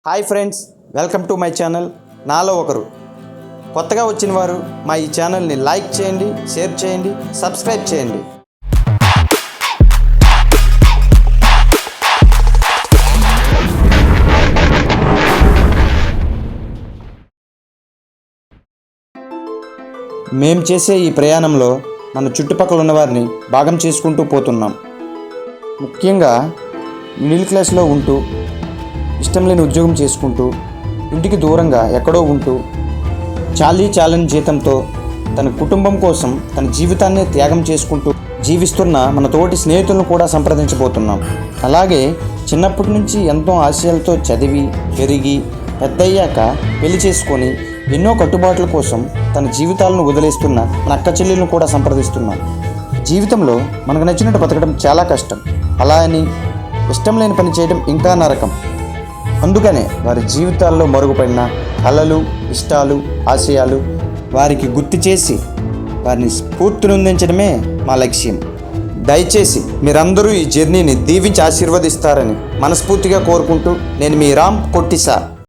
Hi friends, welcome to my channel నాలో ఒకరు. కొత్తగా వచ్చిన వారు మా ఈ ఛానల్ని లైక్ చేయండి, షేర్ చేయండి, సబ్స్క్రైబ్ చేయండి. మేం చేసే ఈ ప్రయాణంలో మన చుట్టుపక్కల ఉన్నవారిని భాగం చేసుకుంటూ పోతున్నాం. ముఖ్యంగా మిడిల్ క్లాస్లో ఉంటూ ఇష్టం లేని ఉద్యోగం చేసుకుంటూ ఇంటికి దూరంగా ఎక్కడో ఉంటూ చాలని జీతంతో తన కుటుంబం కోసం తన జీవితాన్ని త్యాగం చేసుకుంటూ జీవిస్తున్న మన తోటి స్నేహితులను కూడా సంప్రదించబోతున్నాం. అలాగే చిన్నప్పటి నుంచి ఎంతో ఆశయాలతో చదివి పెరిగి పెద్దయ్యాక పెళ్లి చేసుకొని ఎన్నో కట్టుబాట్ల కోసం తన జీవితాలను వదిలేస్తున్న మన అక్క చెల్లెలను కూడా సంప్రదిస్తున్నాం. జీవితంలో మనకు నచ్చినట్టు బతకడం చాలా కష్టం. అలా అని ఇష్టం లేని పని చేయడం ఇంకా నరకం. అందుకనే వారి జీవితాల్లో మరుగుపడిన కళలు, ఇష్టాలు, ఆశయాలు వారికి గుర్తు చేసి వారిని స్ఫూర్తినందించడమే మా లక్ష్యం. దయచేసి మీరందరూ ఈ జర్నీని దీవించి ఆశీర్వదిస్తారని మనస్ఫూర్తిగా కోరుకుంటూ నేను మీ రామ్ కొట్టిసా.